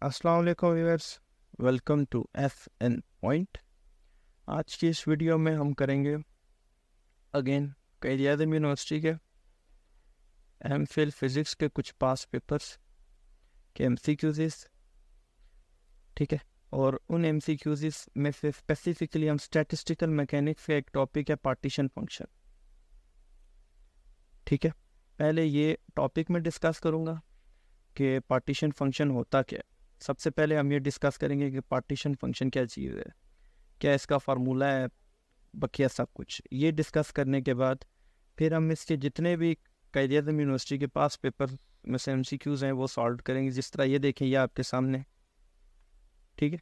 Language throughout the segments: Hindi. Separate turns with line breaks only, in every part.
अस्सलाम वालेकुम viewers, welcome to F N point. आज की इस वीडियो में हम करेंगे अगेन कायद-ए-आज़म यूनिवर्सिटी के एम.फिल फिज़िक्स के कुछ पास पेपर्स के एमसीक्यूज़, ठीक है। और उन एमसीक्यूज़ में से स्पेसिफिकली हम स्टैटिस्टिकल मैकेनिक्स का एक टॉपिक है पार्टीशन फंक्शन, ठीक है। पहले ये टॉपिक में डिस्कस करूँगा कि पार्टीशन फंक्शन होता क्या है। सबसे पहले हम ये डिस्कस करेंगे कि पार्टीशन फंक्शन क्या चीज़ है, क्या इसका फार्मूला है, बकिया सब कुछ ये डिस्कस करने के बाद फिर हम इसके जितने भी कायद-ए-आज़म यूनिवर्सिटी के पास पेपर में से एमसीक्यूज़ हैं वो सॉल्व करेंगे। जिस तरह ये देखें, ये आपके सामने, ठीक है,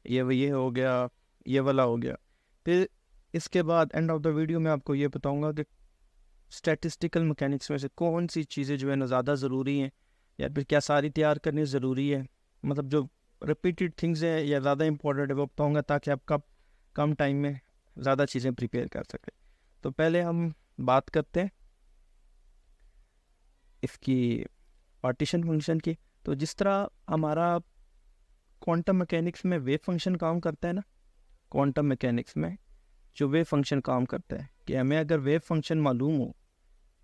ये हो गया, ये वाला हो गया। फिर इसके बाद एंड ऑफ द वीडियो में आपको ये बताऊंगा कि स्टैटिस्टिकल मैकेनिक्स में से कौन सी चीज़ें जो है ना ज़्यादा ज़रूरी हैं या फिर क्या सारी तैयार करनी ज़रूरी है, मतलब जो रिपीटेड थिंग्स हैं या ज़्यादा इंपॉर्टेंट है वो बताऊँगा ताकि आप कम टाइम में ज़्यादा चीज़ें प्रिपेयर कर सकें। तो पहले हम बात करते हैं इसकी पार्टीशन फंक्शन की। तो जिस तरह हमारा क्वांटम मैकेनिक्स में वेव फंक्शन काम करता है ना, क्वांटम मैकेनिक्स में जो वेव फंक्शन काम करता है कि हमें अगर वेव फंक्शन मालूम हो,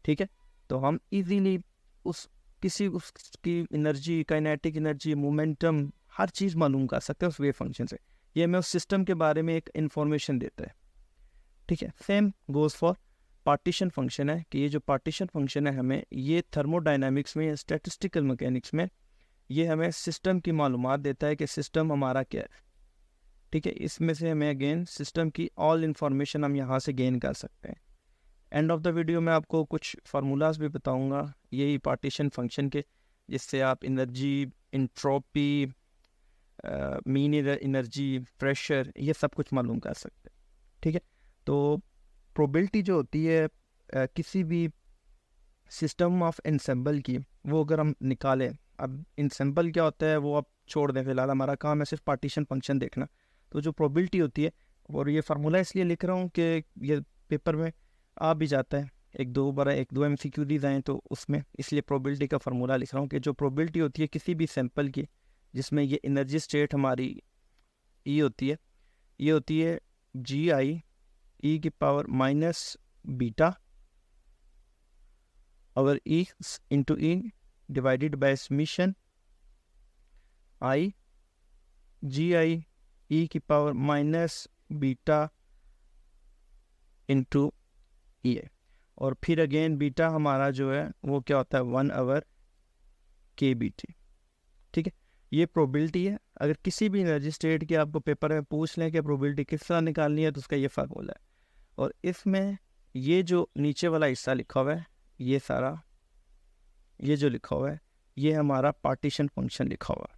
ठीक है, तो हम इजीली उसकी एनर्जी, काइनेटिक एनर्जी, मोमेंटम, हर चीज़ मालूम कर सकते हैं उस वेव फंक्शन से। ये हमें उस सिस्टम के बारे में एक इंफॉर्मेशन देता है, ठीक है। Same goes for partition function है कि ये जो पार्टीशन फंक्शन है हमें ये थर्मोडाइनमिक्स में या स्टैटिस्टिकल मैकेनिक्स में ये हमें सिस्टम की मालूमात देता है कि सिस्टम हमारा क्या है, ठीक है। इसमें से हमें अगेन सिस्टम की ऑल इंफॉर्मेशन हम यहाँ से गेन कर सकते हैं। एंड ऑफ द वीडियो में आपको कुछ फार्मूलाज भी बताऊंगा यही पार्टीशन फंक्शन के, जिससे आप energy, entropy, mean energy, pressure, ये सब कुछ मालूम कर सकते हैं, ठीक है। तो प्रोबेबिलिटी जो होती है किसी भी सिस्टम ऑफ एनसेम्बल की, वो अगर हम निकालें, अब एनसेम्बल क्या होता है वो आप छोड़ दें फिलहाल, हमारा काम है सिर्फ पार्टीशन फंक्शन देखना। तो जो प्रोबेबिलिटी होती है, और ये फार्मूला इसलिए लिख रहा हूँ कि ये पेपर में आ भी जाता है, एक दो एमसीक्यूज़ आए तो उसमें, इसलिए प्रोबेबिलिटी का फार्मूला लिख रहा हूँ कि जो प्रोबेबिलिटी होती है किसी भी सैंपल की जिसमें ये एनर्जी स्टेट हमारी ई होती है, ये होती है जी आई ई की power minus beta over E into E divided by summation I Gi E की पावर माइनस बीटा इंटू ई है। और फिर अगेन बीटा हमारा जो है वो क्या होता है 1/kBt, ठीक है। ये प्रोबेबिलिटी है। अगर किसी भी एनर्जी स्टेट की आपको पेपर में पूछ लें कि प्रोबेबिलिटी किस तरह निकालनी है तो उसका ये फार्मूला है। और इसमें ये जो नीचे वाला हिस्सा लिखा हुआ है, ये सारा ये जो लिखा हुआ है ये हमारा पार्टीशन फंक्शन लिखा हुआ है,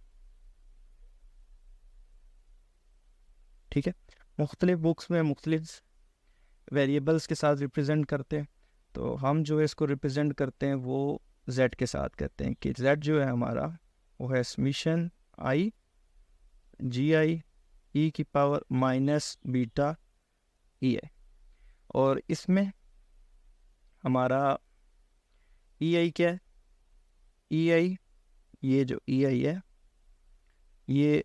ठीक है। मुख्तलिफ बुक्स में मुख्तलिफ वेरिएबल्स के साथ रिप्रेजेंट करते हैं, तो हम जो है इसको रिप्रेजेंट करते हैं वो z के साथ करते हैं कि z जो है हमारा वो है समीशन आई जी आई ई की पावर माइनस बीटा ई है। और इसमें हमारा ई आई क्या है, ई आई, ये जो ई आई है ये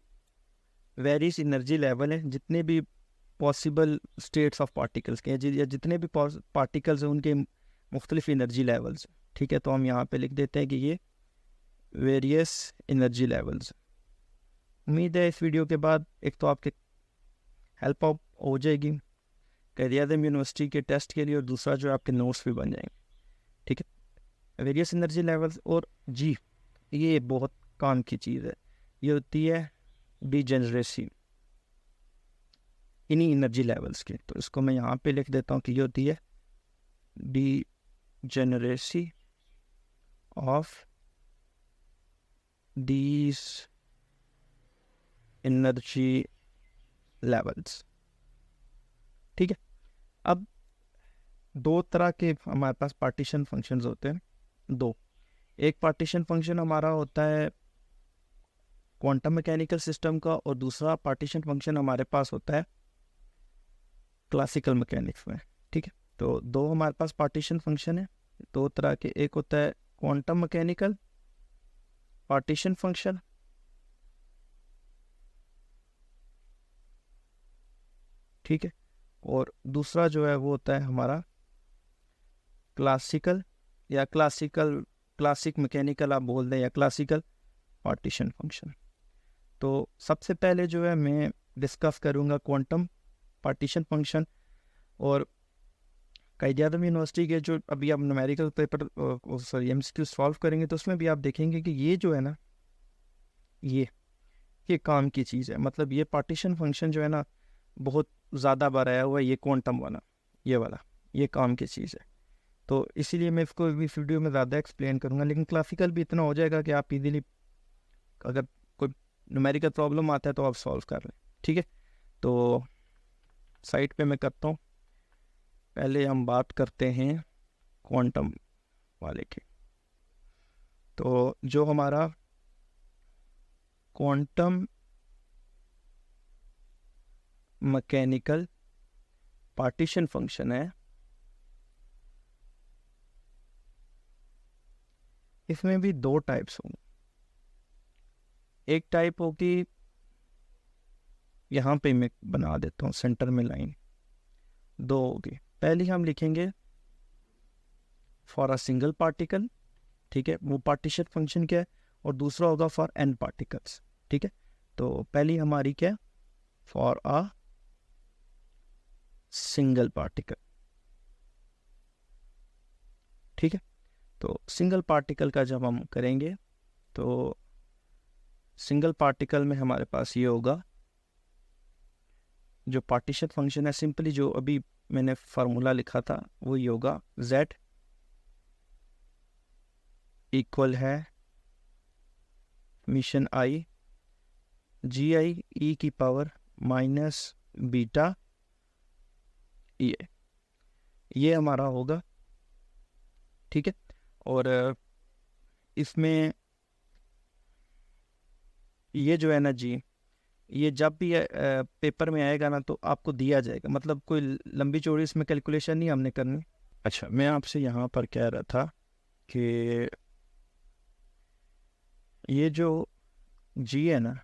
वेरियस एनर्जी लेवल है, जितने भी पॉसिबल स्टेट्स ऑफ पार्टिकल्स के या जितने भी पार्टिकल्स हैं उनके मुख्तलिफ एनर्जी लेवल्स, ठीक है। तो हम यहाँ पे लिख देते हैं कि ये वेरियस एनर्जी लेवल्स। उम्मीद है इस वीडियो के बाद एक तो आपके हेल्प आउट हो जाएगी कायद-ए-आज़म यूनिवर्सिटी के टेस्ट के लिए, और दूसरा जो आपके नोट्स भी बन जाएंगे, ठीक है। वेरियस एनर्जी लेवल्स और जी, ये बहुत काम की चीज़ है, ये होती है डीजेनरेसी इन्हीं एनर्जी लेवल्स के। तो इसको मैं यहाँ पे लिख देता हूँ कि ये होती है degeneracy of these energy levels, ठीक है। अब दो तरह के हमारे पास पार्टीशन फंक्शंस होते हैं, दो। एक पार्टीशन फंक्शन हमारा होता है क्वांटम मैकेनिकल सिस्टम का, और दूसरा पार्टीशन फंक्शन हमारे पास होता है क्लासिकल मैकेनिक्स में, ठीक है। तो दो हमारे पास पार्टीशन फंक्शन है, दो तरह के। एक होता है क्वांटम मैकेनिकल पार्टीशन फंक्शन, ठीक है। और दूसरा जो है वो होता है हमारा क्लासिकल या क्लासिक मैकेनिकल आप बोल दें, या क्लासिकल पार्टीशन फंक्शन। तो सबसे पहले जो है मैं डिस्कस करूँगा क्वांटम पार्टीशन फंक्शन। और कायद आज़म यूनिवर्सिटी के जो अभी आप numerical paper sorry MCQ solve करेंगे तो उसमें भी आप देखेंगे कि ये जो है ना ये काम की चीज़ है। मतलब ये पार्टीशन फंक्शन जो है ना बहुत ज़्यादा बार आया हुआ है, ये क्वांटम वाला ये काम की चीज़ है। तो इसीलिए मैं इसको इस वीडियो में ज़्यादा एक्सप्लेन करूँगा, लेकिन क्लासिकल भी इतना हो जाएगा कि आप इजीली अगर कोई न्यूमेरिकल प्रॉब्लम आता है तो आप सॉल्व कर लें। ठीक है, तो साइट पे मैं करता हूँ। पहले हम बात करते हैं क्वांटम वाले की। तो जो हमारा क्वांटम मैकेनिकल पार्टीशन फंक्शन है, इसमें भी दो टाइप्स होंगे। एक टाइप होगी, यहाँ पे मैं बना देता हूँ सेंटर में लाइन, दो होगी। पहली हम लिखेंगे फॉर अ सिंगल पार्टिकल, ठीक है, वो पार्टीशन फंक्शन क्या है, और दूसरा होगा फॉर n पार्टिकल्स। ठीक है, तो पहली हमारी क्या है, फॉर अ सिंगल पार्टिकल। ठीक है, तो सिंगल पार्टिकल का जब हम करेंगे तो सिंगल पार्टिकल में हमारे पास ये होगा, जो पार्टीशन फंक्शन है सिंपली जो अभी मैंने फार्मूला लिखा था वो ये होगा, z इक्वल है mission i ji I E की पावर माइनस बीटा ये हमारा होगा। ठीक है, और इसमें ये जो है ना जी, ये जब भी पेपर में आएगा ना तो आपको दिया जाएगा, मतलब कोई लंबी चौड़ी इसमें कैलकुलेशन नहीं हमने करनी। अच्छा, मैं आपसे यहाँ पर कह रहा था कि ये जो जी है ना,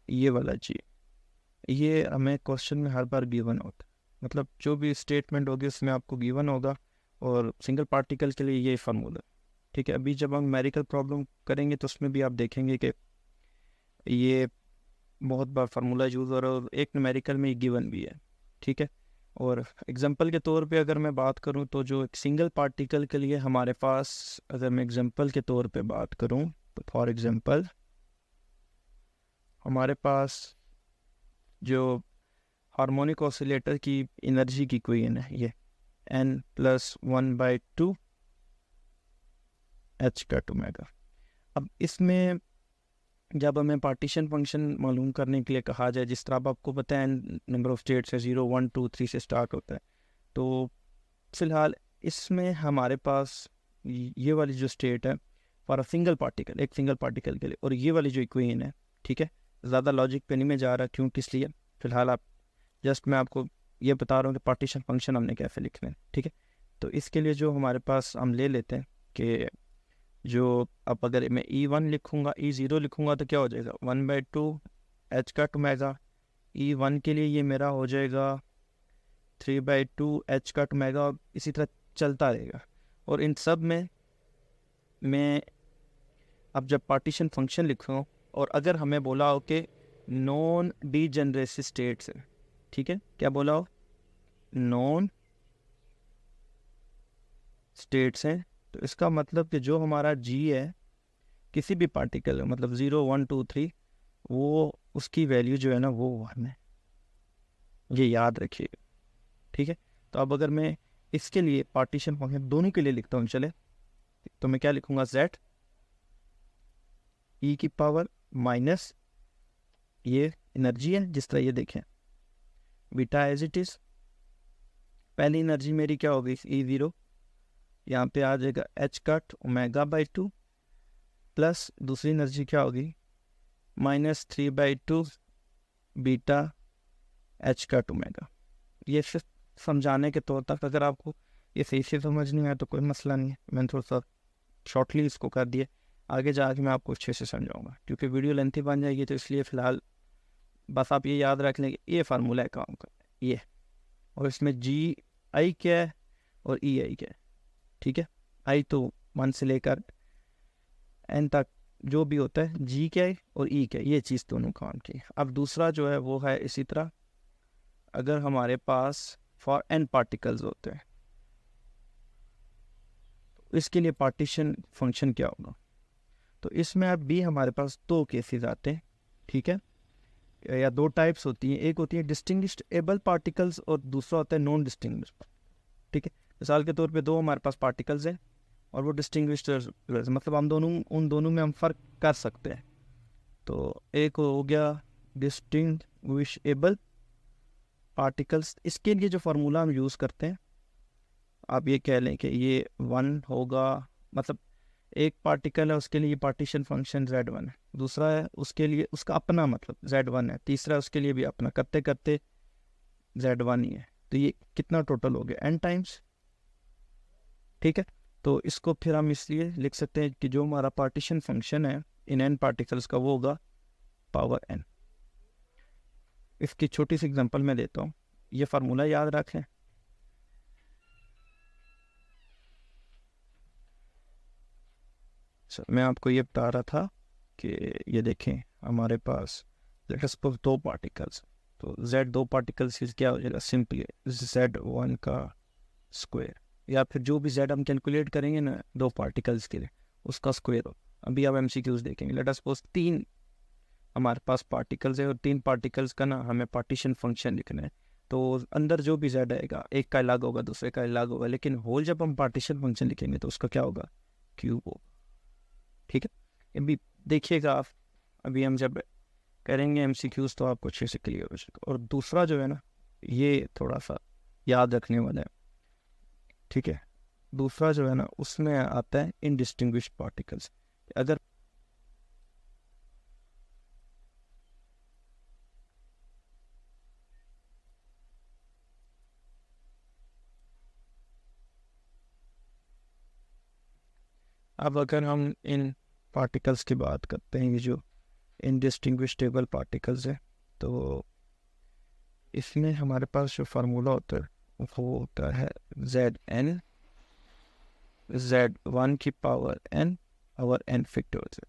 ये वाला जी, ये हमें क्वेश्चन में हर बार गिवन होता है। मतलब जो भी स्टेटमेंट होगी उसमें आपको गिवन होगा, और सिंगल पार्टिकल के लिए ये फार्मूला। ठीक है, अभी जब हम न्यूमेरिकल प्रॉब्लम करेंगे तो उसमें भी आप देखेंगे कि ये बहुत बार फार्मूला यूज़ हो रहा है, और एक न्यूमेरिकल में गिवन भी है। ठीक है, और एग्जांपल के तौर पे अगर मैं बात करूं तो जो एक सिंगल पार्टिकल के लिए हमारे पास, अगर मैं एग्जांपल के तौर पे बात करूं तो फॉर एग्जांपल हमारे पास जो हार्मोनिक ऑसिलेटर की एनर्जी की इक्वेशन है ये n+1/2 h²-ओमेगा। अब इसमें जब हमें पार्टीशन फंक्शन मालूम करने के लिए कहा जाए, जिस तरह अब आपको पता है नंबर ऑफ स्टेट्स है 0 1 2 3 से स्टार्ट होता है, तो फिलहाल इसमें हमारे पास ये वाली जो स्टेट है फॉर अ सिंगल पार्टिकल, एक सिंगल पार्टिकल के लिए, और ये वाली जो इक्वेशन है, ठीक है, ज़्यादा लॉजिक पे नहीं मैं जा रहा, क्यों किस लिए, फिलहाल आप जस्ट मैं आपको ये बता रहा हूँ कि पार्टीशन फंक्शन हमने कैसे लिखना है। ठीक है, तो इसके लिए जो हमारे पास हम ले लेते हैं कि जो अब अगर मैं E1 लिखूँगा, E0 लिखूँगा तो क्या हो जाएगा 1/2 h²-ओमेगा। E1 के लिए ये मेरा हो जाएगा 3/2 h²-ओमेगा, इसी तरह चलता रहेगा। और इन सब में मैं अब जब पार्टीशन फंक्शन लिखूँ, और अगर हमें बोला हो कि नॉन डीजेनरेसी स्टेट्स है, ठीक है, क्या बोला हो, नॉन स्टेट्स हैं, तो इसका मतलब कि जो हमारा जी है किसी भी पार्टिकल मतलब 0 1 2 3, वो उसकी वैल्यू जो है ना वो 1 है, ये याद रखिएगा। ठीक है, तो अब अगर मैं इसके लिए पार्टीशन फंक्शन दोनों के लिए लिखता हूँ, चले, तो मैं क्या लिखूँगा, z ई की पावर माइनस ये एनर्जी है, जिस तरह ये देखें बीटा एज इट इज़। पहली एनर्जी मेरी क्या होगी, E0, यहाँ पे आ जाएगा h²-ओमेगा/2, प्लस दूसरी एनर्जी क्या होगी -3/2 बीटा h²-ओमेगा। ये सिर्फ समझाने के तौर तक, अगर आपको ये सही से समझ नहीं आया तो कोई मसला नहीं है, मैंने थोड़ा सा शॉर्टली इसको कर दिया, आगे जाके मैं आपको अच्छे से समझाऊंगा, क्योंकि वीडियो लेंथी बन जाएगी, तो इसलिए फ़िलहाल बस आप ये याद रख लें कि ये फार्मूला है काम का ये, और इसमें जी आई क्या है और ई आई क्या है, ठीक है। आई तो 1 से लेकर एन तक जो भी होता है, जी क्या है और ई क्या है, ये चीज़ दोनों काम की। अब दूसरा जो है वो है इसी तरह, अगर हमारे पास फॉर एन पार्टिकल्स होते हैं तो इसके लिए पार्टीशन फंक्शन क्या होगा। तो इसमें अब भी हमारे पास दो केसेस आते हैं, ठीक है, या दो टाइप्स होती हैं, एक होती है डिस्टिंग्विशेबल पार्टिकल्स और दूसरा होता है नॉन डिस्टिंग्विश, ठीक है। मिसाल के तौर पे दो हमारे पास पार्टिकल्स हैं और वो डिस्टिंग्विश्ड, मतलब हम दोनों, उन दोनों में हम फ़र्क कर सकते हैं। तो एक हो गया डिस्टिंग्विशेबल पार्टिकल्स, इसके लिए जो फार्मूला हम यूज़ करते हैं, आप ये कह लें कि ये 1 होगा, मतलब एक पार्टिकल है उसके लिए पार्टीशन फंक्शन z1 है, दूसरा है उसके लिए उसका अपना मतलब z1 है, तीसरा उसके लिए भी अपना, करते करते z1 ही है। तो ये कितना टोटल हो गया n टाइम्स, ठीक है। तो इसको फिर हम इसलिए लिख सकते हैं कि जो हमारा पार्टीशन फंक्शन है इन n पार्टिकल्स का वो होगा पावर n। इसकी छोटी सी एग्जांपल मैं देता हूँ, ये फार्मूला याद रखें। मैं आपको ये बता रहा था कि ये देखें हमारे पास लेट अस सपोज दो पार्टिकल्स, तो z दो पार्टिकल्स की क्या हो जाएगा, सिंपली z1 का स्क्वायर, या फिर जो भी z हम कैलकुलेट करेंगे ना दो पार्टिकल्स के लिए उसका स्क्वायर हो। अभी आप MCQs देखेंगे, लेट अस सपोज 3 हमारे पास पार्टिकल्स है और 3 पार्टिकल्स का ना हमें पार्टीशन फंक्शन लिखना है, तो अंदर जो भी z आएगा एक का अलग होगा दूसरे का अलग होगा, लेकिन होल जब हम पार्टीशन फंक्शन लिखेंगे तो उसका क्या होगा, क्यूब होगा, ठीक है। अभी देखिएगा आप, अभी हम जब करेंगे MCQs तो आपको अच्छे से क्लियर हो जाएगा। और दूसरा जो है ना, ये थोड़ा सा याद रखने वाला है, ठीक है। दूसरा जो है ना उसमें आता है इनडिस्टिंग्विश्ड पार्टिकल्स। अगर अब अगर हम इन पार्टिकल्स की बात करते हैं, ये जो इनडिस्टिंग्विशेबल पार्टिकल्स है, तो इसमें हमारे पास जो फार्मूला होता है वो होता है Zn Z1 की पावर n और n फैक्टर्स,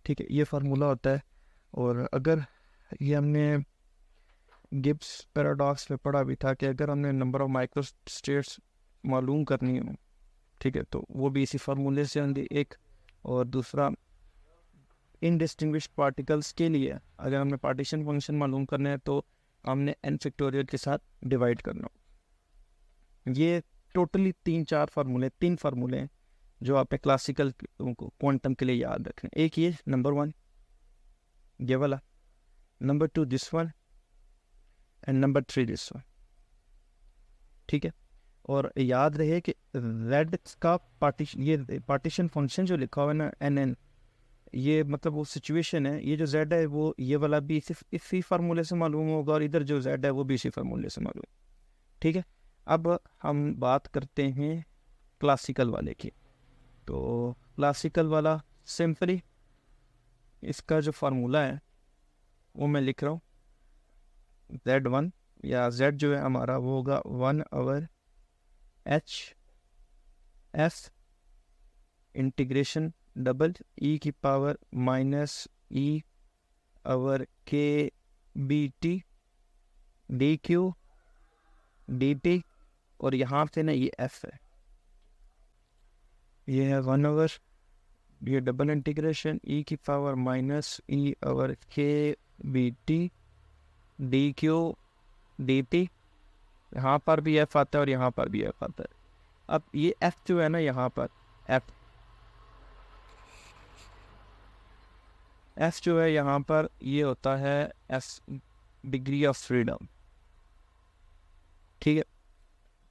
ठीक है, ये फार्मूला होता है। और अगर ये हमने गिब्स पैराडॉक्स में पढ़ा भी था कि अगर हमने नंबर ऑफ माइक्रो स्टेट्स मालूम करनी हो, ठीक है, तो वो भी इसी फार्मूले से होंगे एक। और दूसरा इनडिस्टिंग्विश्ड पार्टिकल्स के लिए अगर हमने पार्टीशन फंक्शन मालूम करना है तो हमने n फैक्टोरियल के साथ डिवाइड करना। ये टोटली 3 फार्मूले हैं जो आप क्लासिकल क्वांटम के लिए याद रखें। एक ये नंबर 1 ये वाला, number 2 this one and number 3 this one, ठीक है। और याद रहे कि z का पार्टीशन फंक्शन जो लिखा हुआ है ना n, ये मतलब वो सिचुएशन है, ये जो z है वो ये वाला भी सिर्फ इसी फार्मूले से मालूम होगा और इधर जो z है वो भी इसी फार्मूले से मालूम, ठीक है। अब हम बात करते हैं क्लासिकल वाले की। तो क्लासिकल वाला सिंपली इसका जो फार्मूला है वो मैं लिख रहा हूँ, z1 या z जो है हमारा वो होगा 1/h(f) इंटीग्रेशन डबल e की पावर -e/k/bt dq dt, और यहाँ से ना ये f है, ये है 1/, ये डबल इंटीग्रेशन e की पावर -e/k/bt dq dt, यहाँ पर भी f आता है और यहाँ पर भी f आता है। अब ये f जो है ना यहाँ पर f जो है यहाँ पर ये होता है f डिग्री ऑफ फ्रीडम, ठीक है।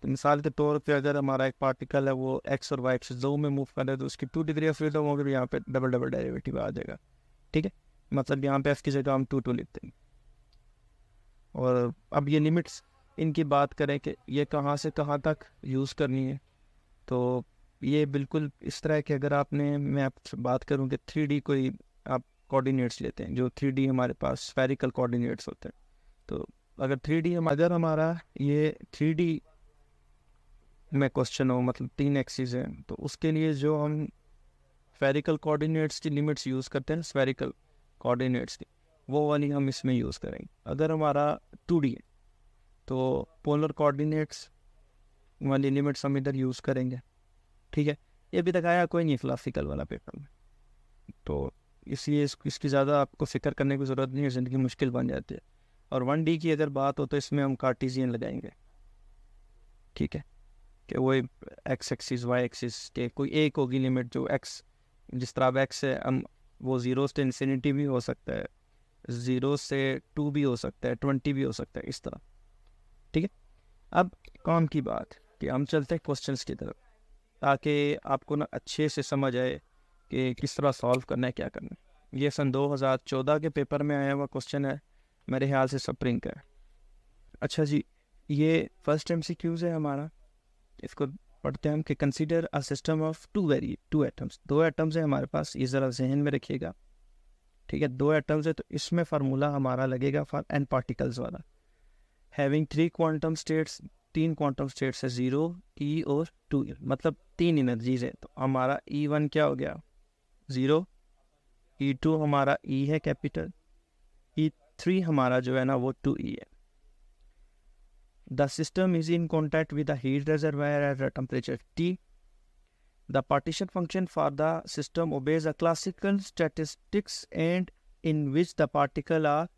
तो मिसाल के तौर पे अगर हमारा एक पार्टिकल है वो x और y एक्सिस दो में मूव कर रहा है तो उसकी 2 डिग्री ऑफ फ्रीडम होगी, यहाँ पे डबल डबल डेरिवेटिव आ जाएगा, ठीक है। मतलब यहाँ पे f की जगह हम 2 लिखते हैं। और अब ये लिमिट्स इनकी बात करें कि ये कहाँ से कहाँ तक यूज़ करनी है, तो ये बिल्कुल इस तरह कि अगर आपने, मैं आपसे बात करूँ कि 3D कोई आप कोऑर्डिनेट्स लेते हैं, जो 3D हमारे पास स्फेरिकल कोऑर्डिनेट्स होते हैं। तो अगर 3D अगर हमारा ये 3D में क्वेश्चन हो, मतलब 3 एक्सिस है, तो उसके लिए जो हम स्फेरिकल कोऑर्डिनेट्स की लिमिट्स यूज़ करते हैं, स्फेरिकल कोऑर्डिनेट्स की, वो वाली हम इसमें यूज़ करेंगे। अगर हमारा 2D है तो पोलर कोऑर्डिनेट्स वाली लिमिट्स हम इधर यूज़ करेंगे। ठीक है, ये भी दिखाया कोई नहीं फिलोसफिकल वाला पेपर में, तो इसलिए इसकी ज़्यादा आपको फिक्र करने की ज़रूरत नहीं है, ज़िंदगी मुश्किल बन जाती है। और 1D की अगर बात हो तो इसमें हम कार्टेशियन लगाएंगे। ठीक है, कि वो एक्स एक्सिस वाई एक्सिस के कोई एक होगी लिमिट, जो एक्स, जिस तरह अब एक्स है, हम वो 0 से इन्फिनिटी भी हो सकता है, 0 से 2 भी हो सकता है, 20 भी हो सकता है, इस तरह। ठीक है, अब काम की बात कि हम चलते हैं क्वेश्चंस की तरफ, ताकि आपको ना अच्छे से समझ आए कि किस तरह सॉल्व करना है, क्या करना है। ये सन 2014 के पेपर में आया हुआ क्वेश्चन है, मेरे ख्याल से स्प्रिंग का है। अच्छा जी, ये फर्स्ट MCQs है हमारा, इसको पढ़ते हैं हम कि consider a system of two atoms. 2 atoms है हमारे पास, ये ज़रा जहन में रखिएगा। ठीक है, 2 एटम्स है, तो इसमें फार्मूला हमारा लगेगा फॉर n पार्टिकल्स वाला। Having 3 quantum states, 3 quantum states है, 0, E और 2E, मतलब 3 एनर्जीज है। तो हमारा E1 क्या हो गया, 0, E2 हमारा E है कैपिटल, E3 हमारा जो है ना वो 2E है। The system is in contact with the heat reservoir at a temperature T. The partition function for the system obeys a classical statistics and in which the particle are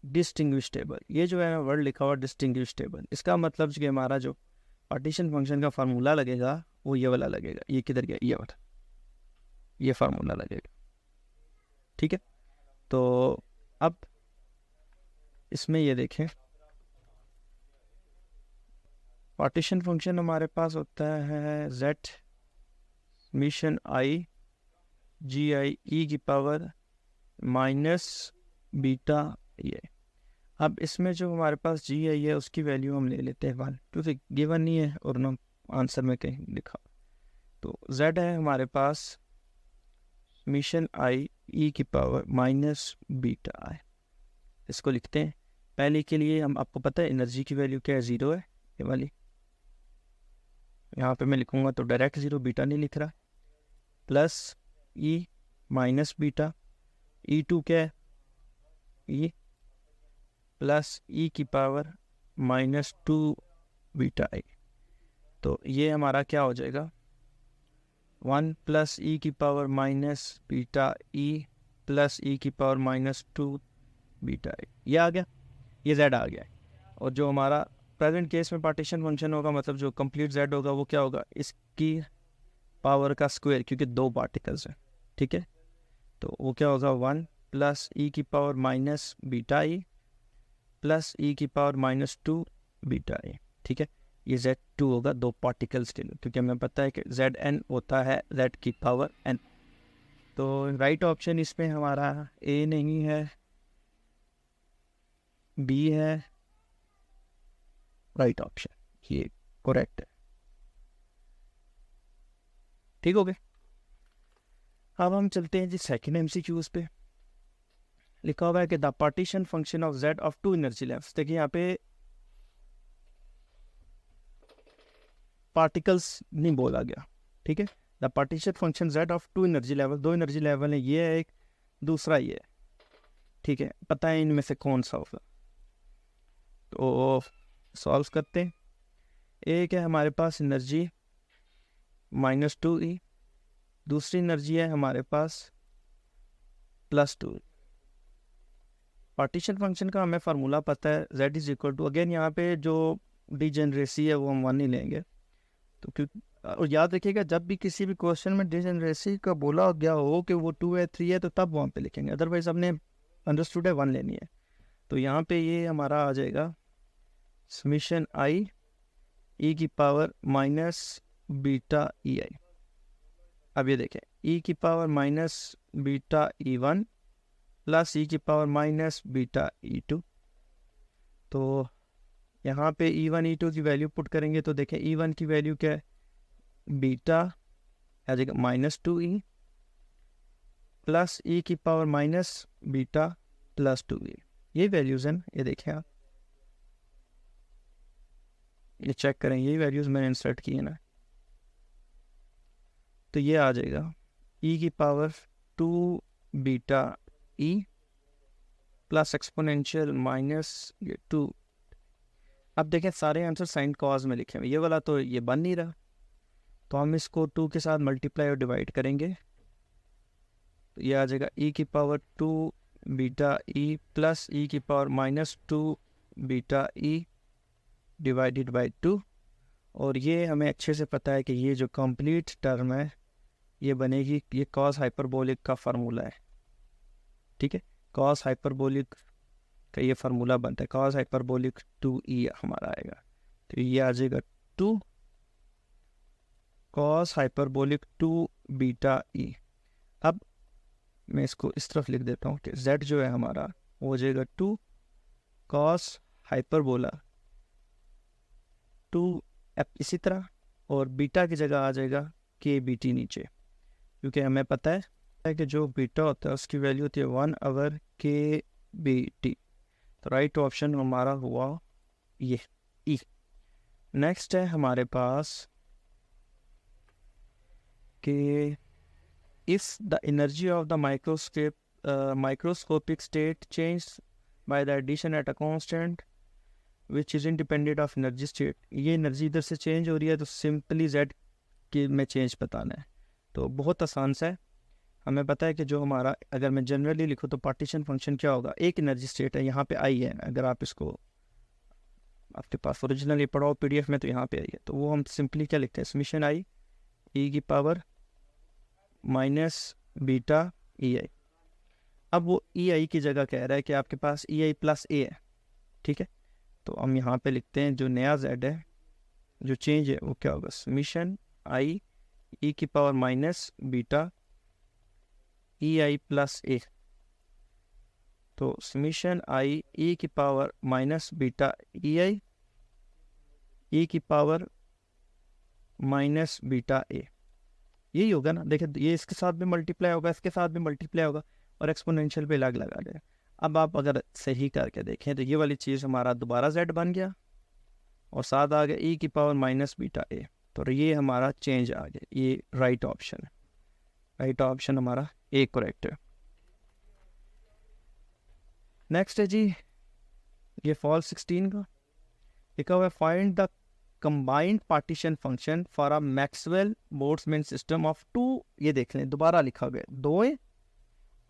distinguishable. ये जो है ना वर्ड लिखा हुआ distinguishable, इसका मतलब कि हमारा जो पार्टीशन फंक्शन का फार्मूला लगेगा वो ये वाला लगेगा। ये किधर गया, ये वाला, ये फार्मूला लगेगा। ठीक है, तो अब इसमें ये देखें, पार्टीशन फंक्शन हमारे पास होता है z summation i gi e की पावर माइनस बीटा ये। अब इसमें जो हमारे पास जी आई है उसकी वैल्यू हम ले लेते हैं 1, क्योंकि गिवन नहीं है और ना आंसर में कहीं लिखा। तो z है हमारे पास समेशन i e की पावर माइनस बीटा i, इसको लिखते हैं। पहले के लिए हम, आपको पता है एनर्जी की वैल्यू क्या है, 0 है, ये वाली। यहाँ पे मैं लिखूँगा तो डायरेक्ट 0, बीटा नहीं लिख रहा, plus E minus beta, E2 क्या है, E प्लस E की पावर माइनस 2 बीटा I। तो ये हमारा क्या हो जाएगा, 1 प्लस E की power minus beta E plus E की पावर माइनस 2 बीटा I। ये आ गया, ये Z आ गया। और जो हमारा प्रेजेंट केस में पार्टीशन फंक्शन होगा, मतलब जो कंप्लीट Z होगा, वो क्या होगा, इसकी पावर का स्क्वायर, क्योंकि 2 पार्टिकल्स हैं। ठीक है, तो वो क्या होगा, 1 प्लस E की power minus beta I plus E की पावर माइनस 2 बीटा I। ठीक है, ये Z2 होगा 2 पार्टिकल्स के लिए, क्योंकि हमें पता है कि Zn होता है Z की पावर n। तो राइट ऑप्शन इसमें हमारा A नहीं है, B है राइट ऑप्शन, ये करेक्ट है। ठीक हो गया। अब हम चलते हैं जी सेकंड MCQs पे। लिखा हुआ है कि the partition function of Z of 2 energy levels. देखिए यहाँ पे पार्टिकल्स नहीं बोला गया। ठीक है, the partition function Z of 2 energy level, 2 energy level है, ये है एक, दूसरा ये है। ठीक है, पता है इनमें से कौन सा होगा, तो सॉल्व करते हैं। एक है हमारे पास एनर्जी माइनस 2E, दूसरी एनर्जी है हमारे पास प्लस 2। पार्टीशन फंक्शन का हमें फार्मूला पता है, Z is equal to, again यहाँ पे जो डिजेनरेसी है वो हम 1 ही लेंगे। तो क्यों, और याद रखिएगा जब भी किसी भी क्वेश्चन में डिजेनरेसी का बोला गया हो कि वो 2 है 3 है, तो तब वहाँ पे लिखेंगे, अदरवाइज हमने अंडरस्टूड है 1 लेनी है। तो यहाँ पे ये हमारा आ जाएगा समेशन i e की पावर माइनस बीटा ई आई। अब ये देखें, e की power minus beta E1 plus E की पावर माइनस बीटा E2। तो यहाँ पे E1 E2 की वैल्यू पुट करेंगे तो देखें E1 की वैल्यू क्या है, बीटा आ जाएगा माइनस 2E प्लस ई की power minus beta plus 2e, ये वैल्यूज़ हैं, ये देखें आप, ये चेक करें, यही वैल्यूज़ मैंने इंसर्ट की है ना। तो ये आ जाएगा ई की power 2 beta E plus exponential minus ये 2। अब देखें सारे आंसर साइन कॉज में लिखे हुए, ये वाला तो ये बन नहीं रहा, तो हम इसको 2 के साथ मल्टीप्लाई और डिवाइड करेंगे, तो ये आ जाएगा ई की power 2 beta E plus E की power minus 2 beta E divided by 2। और ये हमें अच्छे से पता है कि ये जो कंप्लीट टर्म है ये बनेगी, ये कॉस हाइपरबोलिक का फार्मूला है, ठीक है, कॉस हाइपरबोलिक का ये फार्मूला बनता है, कॉस हाइपरबोलिक 2e हमारा आएगा, तो ये आ जाएगा 2 कॉस हाइपरबोलिक 2 बीटा ई। अब मैं इसको इस तरफ लिख देता हूँ कि z जो है हमारा वो हो जाएगा 2 कॉस हाइपरबोला 2 इसी तरह, और बीटा की जगह आ जाएगा के बी टी नीचे, क्योंकि हमें पता है कि जो बीटा होता है उसकी वैल्यू होती है 1/, के बी टी। तो राइट ऑप्शन हमारा हुआ ये ई। नेक्स्ट है हमारे पास कि if the energy of the microscopic state changed by the addition at a constant which is independent of energy state, ये एनर्जी इधर से चेंज हो रही है तो सिंपली z के में चेंज बताना है। तो बहुत आसान सा है, हमें पता है कि जो हमारा, अगर मैं जनरली लिखूँ तो पार्टीशन फंक्शन क्या होगा, एक एनर्जी स्टेट है, यहाँ पे आई है, अगर आप इसको आपके पास ओरिजिनली पढ़ाओ पीडीएफ में तो यहाँ पे आई है, तो वो हम सिंपली क्या लिखते हैं, समेशन आई ई की पावर माइनस बीटा ई आई। अब वो ई आई की जगह कह रहा है कि आपके पास ई आई प्लस ए है, ठीक है, तो हम यहाँ पे लिखते हैं जो नया जेड है, जो चेंज है वो क्या होगा, समेशन आई ई की पावर माइनस बीटा ई आई प्लस ए। तो समेशन आई ई की पावर माइनस बीटा ई की पावर माइनस बीटा ए, यही होगा ना। देखिए ये इसके साथ भी मल्टीप्लाई होगा, इसके साथ भी मल्टीप्लाई होगा, और एक्सपोनेंशियल पे अलग लगा देगा। अब आप अगर सही करके देखें तो ये वाली चीज़ हमारा दोबारा z बन गया, और साथ आ गया ई की पावर माइनस बीटा ए, तो ये हमारा चेंज आ गया, ये राइट ऑप्शन है, राइट ऑप्शन हमारा ए करेक्ट है। नेक्स्ट है जी ये फॉल 16 का लिखा हुआ है, find the combined partition function for a Maxwell Boltzmann system of 2, ये देख लें दोबारा लिखा गया, 2 है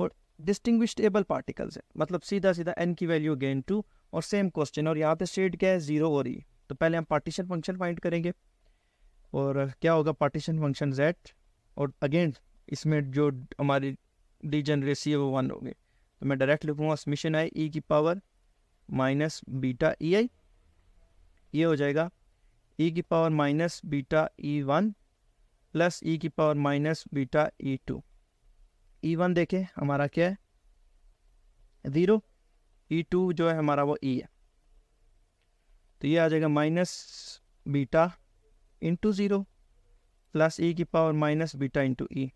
और डिस्टिंग्विशेबल पार्टिकल्स है, मतलब सीधा सीधा n की वैल्यू अगेन 2 और सेम क्वेश्चन, और यहाँ पे स्टेट क्या है 0 हो रही है, तो पहले हम पार्टीशन फंक्शन फाइंड करेंगे, और क्या होगा पार्टीशन फंक्शन z, और अगेन इसमें जो हमारी डिजेनरेसी है वो 1 होगी, तो मैं डायरेक्ट लिखूँगा समेशन आई ई की power minus beta E I, ये हो जाएगा ई की power minus beta E1 plus E की power minus beta E2। E1 देखें हमारा क्या है 0, E2 जो है हमारा वो E है, तो ये आ जाएगा minus beta into 0 plus E की पावर माइनस बीटा इंटू ई।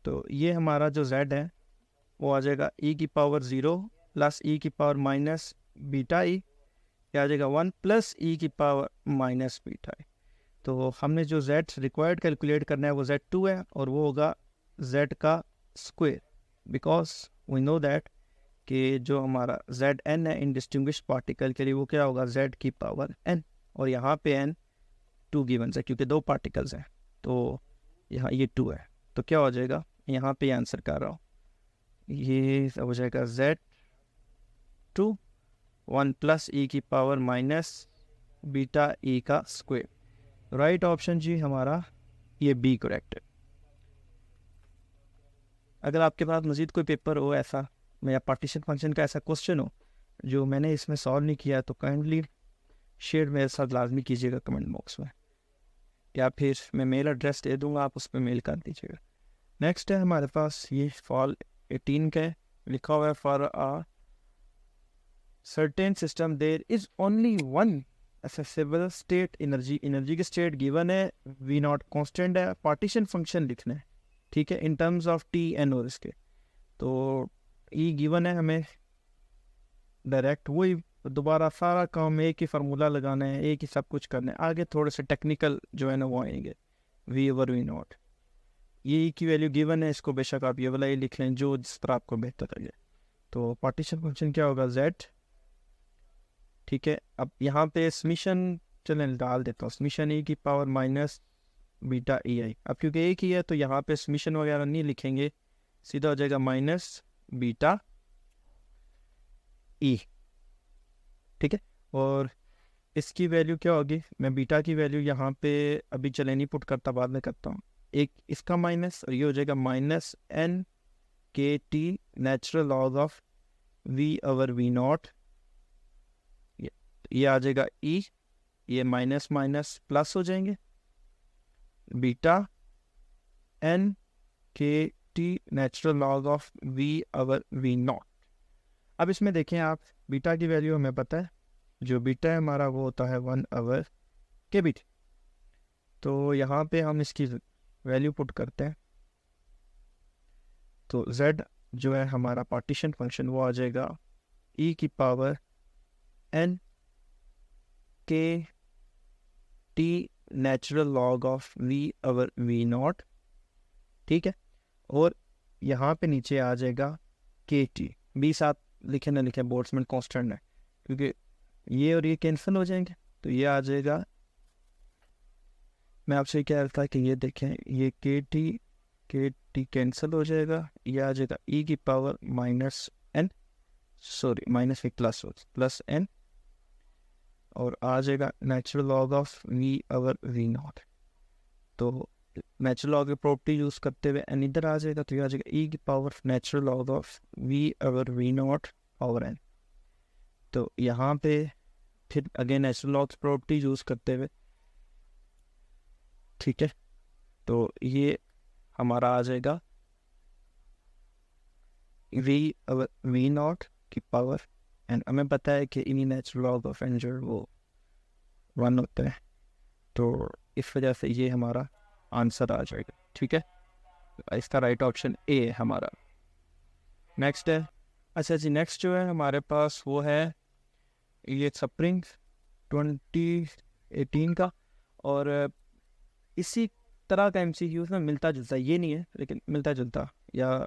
तो ये हमारा जो z है वो आ जाएगा ई की पावर 0 प्लस ई की पावर माइनस बीटा ई, क्या आ जाएगा 1 प्लस ई की पावर माइनस बीटा ई। तो हमने जो z रिक्वायर्ड कैलकुलेट करना है वो z2 है, और वो होगा z का square, because we know that कि जो हमारा zn है इनडिस्टिंग्विश्ड पार्टिकल के लिए वो क्या होगा z की पावर n, और यहाँ पे n 2 गिवन है क्योंकि 2 पार्टिकल्स हैं, तो यहाँ ये 2 है, तो क्या हो जाएगा यहाँ पे आंसर कर रहा हूँ, ये हो जाएगा z2 1 प्लस ई की पावर माइनस बीटा ई का स्क्वायर। राइट ऑप्शन जी हमारा ये बी करेक्ट है। अगर आपके पास मज़ीद कोई पेपर हो ऐसा या पार्टीशन फंक्शन का ऐसा क्वेश्चन हो जो मैंने इसमें सॉल्व नहीं किया, तो काइंडली शेयर मेरे साथ लाजमी कीजिएगा कमेंट बॉक्स में, या फिर मैं मेल एड्रेस दे दूंगा, आप उस पर मेल कर दीजिएगा। नेक्स्ट है हमारे पास ये फॉल 18 का है, लिखा हुआ है for a certain system there is only one accessible state energy, energy की स्टेट गिवन है, वी नॉट कांस्टेंट है, पार्टीशन फंक्शन लिखना है। ठीक है, in terms of T N और इसके। तो ई गिवन है, हमें डायरेक्ट वही दोबारा सारा काम एक ही फार्मूला लगाना है, एक ही सब कुछ करना है। आगे थोड़े से टेक्निकल जो है ना वो आएंगे, वी ओवर वी नॉट। ये ई की वैल्यू गिवन है, इसको बेशक आप ये वाला ही लिख लें जो जिस तरह आपको बेहतर लगे। तो पार्टीशन फंक्शन क्या होगा, जेड। ठीक है, अब यहाँ पे समीशन चलें डाल देता हूँ, समीशन ई की पावर माइनस बीटा ई आई। अब क्योंकि एक ही है तो यहाँ पे समीशन वगैरह नहीं लिखेंगे, सीधा हो जाएगा माइनस बीटा ई। ठीक है, और इसकी वैल्यू क्या होगी, मैं बीटा की वैल्यू यहाँ पे अभी चले नहीं पुट करता, बाद में करता हूँ। एक इसका माइनस, और ये हो जाएगा minus N K T natural log of V over V naught. ये आ जाएगा ई, ये माइनस माइनस प्लस हो जाएंगे, beta N K T natural log of V over V naught. अब इसमें देखें आप, बीटा की वैल्यू हमें पता है, जो बीटा है हमारा वो होता है 1/, के बीट। तो यहाँ पे हम इसकी वैल्यू पुट करते हैं, तो z जो है हमारा पार्टीशन फंक्शन वो आ जाएगा e की पावर n के T natural log of v over v not. ठीक है, और यहाँ पे नीचे आ जाएगा के टी, बी साथ लिखे ना लिखे बोल्ट्जमैन कांस्टेंट है, क्योंकि ये और ये कैंसिल हो जाएंगे, तो ये आ जाएगा, मैं आपसे क्या था कि ये देखें, ये के टी कैंसिल हो जाएगा, ये आ जाएगा ई की power minus N, sorry minus plus N, और आ जाएगा natural log of V over V naught. तो नेचुरल लॉग की प्रॉपर्टी यूज करते हुए एन इधर आ जाएगा, तो ये आ जाएगा ई की power natural log of V over V naught over N. तो यहाँ पे फिर again natural log property use करते हुए, ठीक है, तो ये हमारा आ जाएगा वी ओवर वी नॉट की पावर एंड हमें पता है कि इन्हीं नेचुरल लॉग ऑफ एन जो वो 1 होता है, तो इस वजह से ये हमारा आंसर आ जाएगा। ठीक है, इसका राइट ऑप्शन ए है हमारा। नेक्स्ट है, अच्छा जी, नेक्स्ट जो है हमारे पास वो है ये स्प्रिंग 2018 का, और इसी तरह का MCQ में मिलता जुलता, ये नहीं है लेकिन मिलता जुलता, या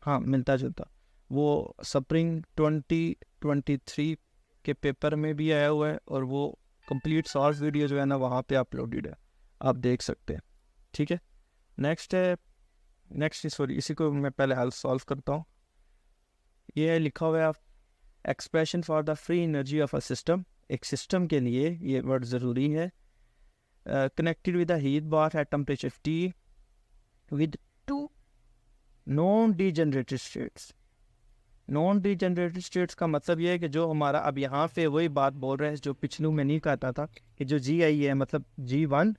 हाँ मिलता जुलता, वो स्प्रिंग 2023 के पेपर में भी आया हुआ है, और वो कंप्लीट सॉल्व वीडियो जो है ना वहाँ पे अपलोडेड है, आप देख सकते हैं। ठीक है, नेक्स्ट सॉरी इसी को मैं पहले हल सॉल्व करता हूँ। ये लिखा हुआ है आप, expression for the free energy of a system. एक सिस्टम के लिए ये वर्ड ज़रूरी है, connected with a heat bath at temperature T with two non-degenerated states। non-degenerated का मतलब ये है कि जो हमारा, अब यहाँ पे वही बात बोल रहे हैं जो पिछलू में नहीं कहता था, कि जो GI है मतलब G1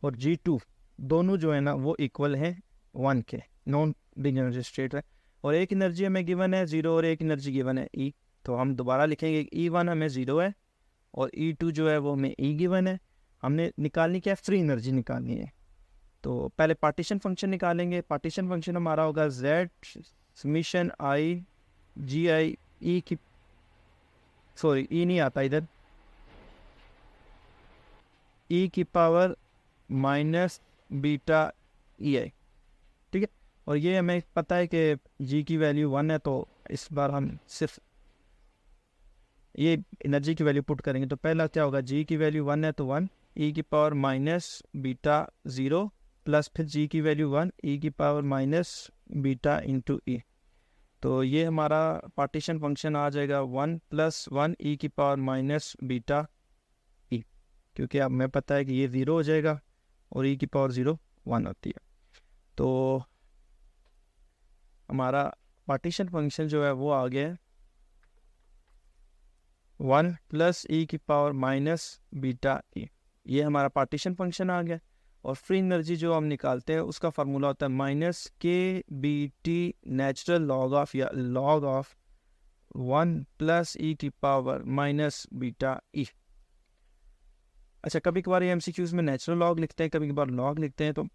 और G2 दोनों जो है ना वो इक्वल हैं 1 के, नॉन डिजेनरेटेड स्टेट है, और एक एनर्जी हमें गिवन है 0 और एक एनर्जी गिवन है E। तो हम दोबारा लिखेंगे E1 हमें 0 है और E2 जो है वो हमें E गिवन है। हमने निकालनी क्या है, फ्री एनर्जी निकालनी है। तो पहले पार्टीशन फंक्शन निकालेंगे। पार्टीशन फंक्शन हमारा होगा z समीशन आई जी आई ई की, सॉरी ई नहीं आता इधर, ई की पावर माइनस बीटा ई आई। ठीक है, और ये हमें पता है कि जी की वैल्यू 1 है, तो इस बार हम सिर्फ ये एनर्जी की वैल्यू पुट करेंगे। तो पहला क्या होगा, जी की वैल्यू 1 है तो 1, ई की पावर माइनस बीटा 0 प्लस फिर जी की वैल्यू 1, ई की पावर माइनस बीटा इंटू ई। तो ये हमारा पार्टीशन फंक्शन आ जाएगा 1 + 1 ई की पावर माइनस बीटा ई, क्योंकि अब हमें पता है कि ये 0 हो जाएगा और ई की पावर 0 1 होती है। तो हमारा पार्टीशन फंक्शन जो है वो आ गया है 1 + ई की पावर माइनस बीटा ई। ये हमारा पार्टीशन फंक्शन आ गया। और फ्री एनर्जी जो हम निकालते हैं उसका फार्मूला होता है minus K B T natural log of या लॉग ऑफ 1 + ई की पावर माइनस बीटा ई। अच्छा, कभी कभार ये MCQs में नेचुरल लॉग लिखते हैं, कभी कभार लॉग लिखते हैं, तो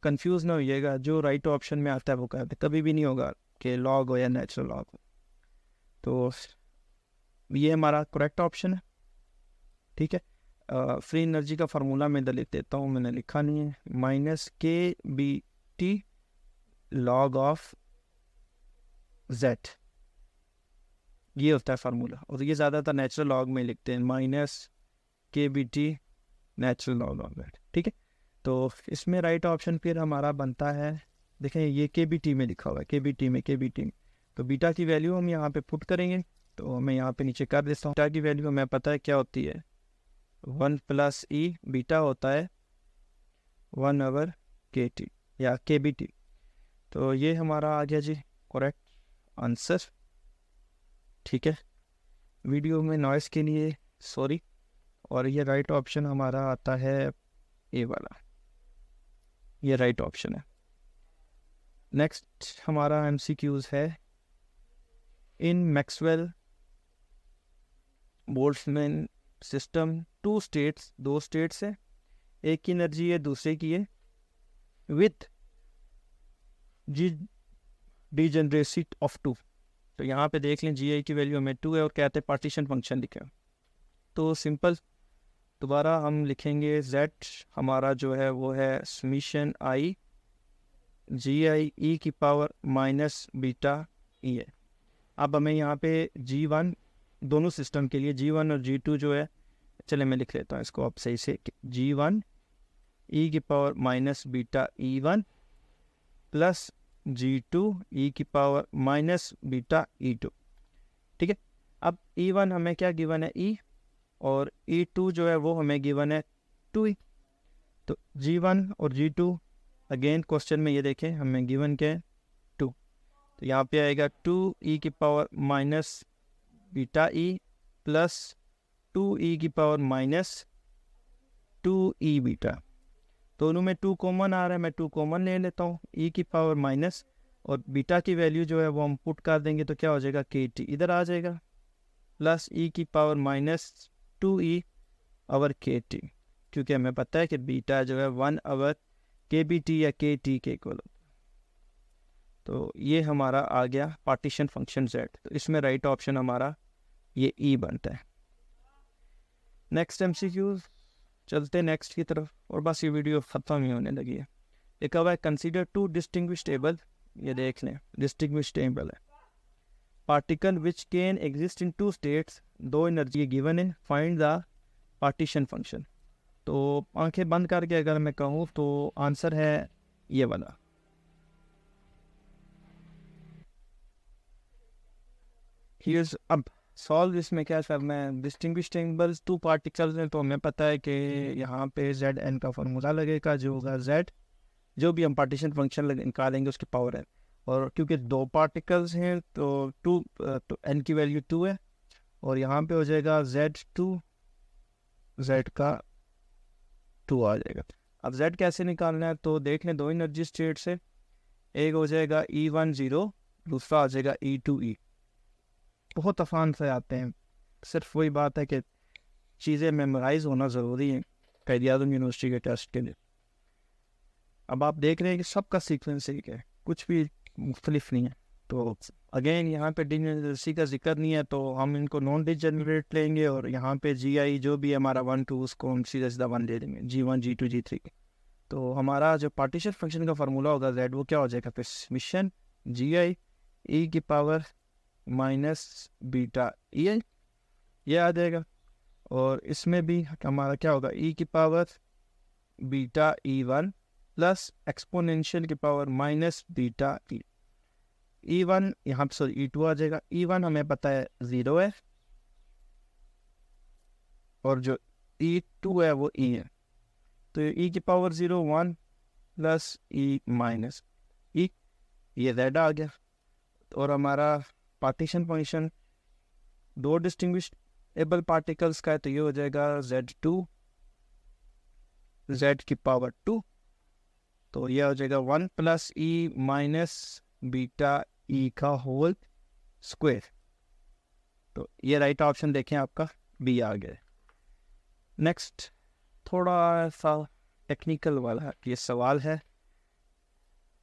कंफ्यूज ना होइएगा, जो राइट ऑप्शन में आता है वो करते, कभी भी नहीं होगा कि लॉग हो या नेचुरल लॉग हो। तो ये हमारा करेक्ट ऑप्शन है, ठीक है। फ्री एनर्जी का फार्मूला मैं इधर लिख देता हूँ, मैंने लिखा नहीं है, -kBT log ऑफ z, ये होता है फार्मूला। और ये ज़्यादातर नेचुरल लॉग में लिखते हैं, -kBT natural log of z, ठीक है। तो इसमें राइट ऑप्शन फिर हमारा बनता है, देखें ये kBT में लिखा हुआ है, kBT में, तो बीटा की वैल्यू हम यहाँ पे पुट करेंगे। तो मैं यहाँ पे नीचे कर देता हूँ, बीटा की वैल्यू हमें पता है क्या होती है, 1 + e, बीटा होता है 1/kT या kBT। तो ये हमारा आ गया जी करेक्ट आंसर, ठीक है। वीडियो में नॉइस के लिए सॉरी। और ये राइट ऑप्शन हमारा आता है ए वाला, ये राइट ऑप्शन है। नेक्स्ट हमारा MCQs है, इन मैक्सवेल बोल्ट्जमैन सिस्टम दो स्टेट्स है, एक की एनर्जी है दूसरे की है, विथ डिजनरेसी ऑफ 2। तो यहाँ पे देख लें GI की वैल्यू हमें 2 है और कहते हैं पार्टीशन फंक्शन लिखा। तो सिंपल दोबारा हम लिखेंगे z हमारा जो है वो है समीशन i GI e की पावर -β e है। अब हमें यहाँ पे G1 दोनों सिस्टम के लिए, G1 और G2 जो है, चले मैं लिख लेता हूँ इसको अब सही से, G1 e की power -β e1 plus G2 e की पावर -β e2, ठीक है। अब E1 हमें क्या गिवन है, E, और E2 जो है वो हमें गिवन है 2E। तो G1 और G2 अगेन क्वेश्चन में ये देखें हमें गिवन के 2, तो यहाँ पे आएगा 2e की पावर -β e प्लस 2e की पावर -2e बीटा। दोनों में 2 कॉमन आ रहा है, मैं 2 कॉमन ले लेता हूँ, e की पावर माइनस और बीटा की वैल्यू जो है वो हम पुट कर देंगे, तो क्या हो जाएगा kT इधर आ जाएगा, प्लस e की पावर -2e ओवर kT, क्योंकि हमें पता है कि बीटा जो है 1/kBT या kT के इक्वल। तो ये हमारा आ गया पार्टीशन फंक्शन z। तो इसमें राइट ऑप्शन हमारा ये E बनता है। नेक्स्ट MCQ, चलते नेक्स्ट की तरफ, और बस ये वीडियो ख़त्म ही होने लगी है। लिखा हुआ है कंसीडर 2 डिस्टिंग्विश्ड टेबल, ये देख लें डिस्टिंग्विश्ड टेबल है, particle which can exist in 2 states, 2 energy given है, फाइंड द पार्टीशन फंक्शन। तो आंखें बंद करके अगर मैं कहूँ तो आंसर है ये वाला। अब सॉल्व इसमें क्या करना है, डिस्टिंग्विश्ड टेबल्स 2 पार्टिकल्स हैं, तो हमें पता है कि यहाँ पे Zn का फॉर्मूला लगेगा, जो होगा Z, जो भी हम पार्टीशन फंक्शन निकालेंगे उसकी पावर है। और क्योंकि 2 पार्टिकल्स हैं तो 2 तो n की वैल्यू 2 है, और यहाँ पे हो जाएगा Z2, Z का 2 आ जाएगा। अब Z कैसे निकालना है, तो देख लें 2 एनर्जी स्टेट से, एक हो जाएगा E1 0, दूसरा आ जाएगा E2 E। बहुत आसान से आते हैं, सिर्फ वही बात है कि चीज़ें मेमोराइज होना ज़रूरी है कायद-ए-आज़म यूनिवर्सिटी के टेस्ट के लिए। अब आप देख रहे हैं कि सबका सीक्वेंस एक है, कुछ भी मुख्तलिफ नहीं है। तो अगेन यहाँ पे डिजनरेसी का जिक्र नहीं है, तो हम इनको नॉन डिजनरेट लेंगे, और यहाँ पे GI जो भी हमारा 1 2 उसको हम सीधा 1 ले लेंगे, G1 G2 G3। तो हमारा जो पार्टीशन फंक्शन का फार्मूला होगा Z, वो क्या हो जाएगा फिर, समीशन GI e की पावर -β e, ये आ जाएगा। और इसमें भी हमारा क्या होगा, e की पावर β e1 प्लस एक्सपोनेंशियल की पावर -β e। E1 यहाँ पे सॉरी E2 आ जाएगा, E1 हमें पता है 0 है, और जो E2 है वो E है, तो e की power 0 1 plus e minus e, ये Z आ गया। और हमारा पार्टीशन फंक्शन 2 डिस्टिंग्विशेबल पार्टिकल्स का है, तो ये हो जाएगा Z2 Z की पावर 2, तो यह हो जाएगा 1 plus e minus beta e का होल स्क्वायर। तो ये राइट ऑप्शन देखें आपका B आ गया। नेक्स्ट थोड़ा सा टेक्निकल वाला ये सवाल है,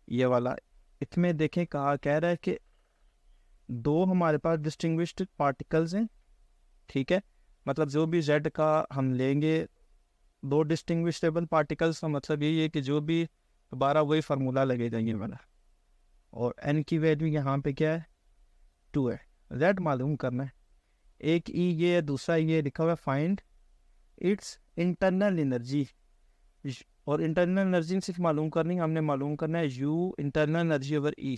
ये वाला, इसमें देखें कहा कह रहा है कि दो हमारे पास डिस्टिंग्विश्ड पार्टिकल्स हैं, ठीक है। मतलब जो भी z का हम लेंगे दो डिस्टिंग्विशेबल पार्टिकल्स का मतलब यही है कि जो भी दोबारा वही फार्मूला लगेगा ये वाला, और n की वैल्यू यहाँ पे क्या है 2 है, z मालूम करना है। एक ई ये है, दूसरा ये लिखा हुआ है फाइंड इट्स इंटरनल एनर्जी, और इंटरनल एनर्जी सिर्फ मालूम करनी है, हमने मालूम करना है यू इंटरनल एनर्जी ओवर ई,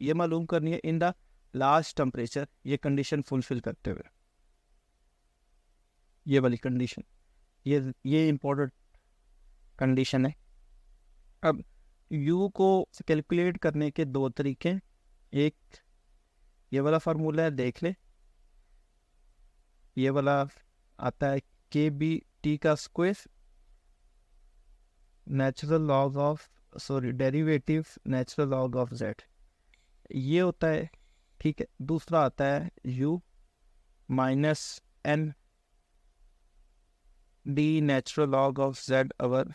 ये मालूम करनी है इन द लास्ट टेम्परेचर, ये कंडीशन फुलफिल करते हुए, ये वाली कंडीशन, ये इम्पोर्टेंट कंडीशन है। अब u को कैलकुलेट करने के दो तरीके, एक ये वाला फार्मूला है देख ले, ये वाला आता है के बी टी का square natural log of derivative natural log of z, ये होता है, ठीक है। दूसरा आता है u minus N D natural log of z over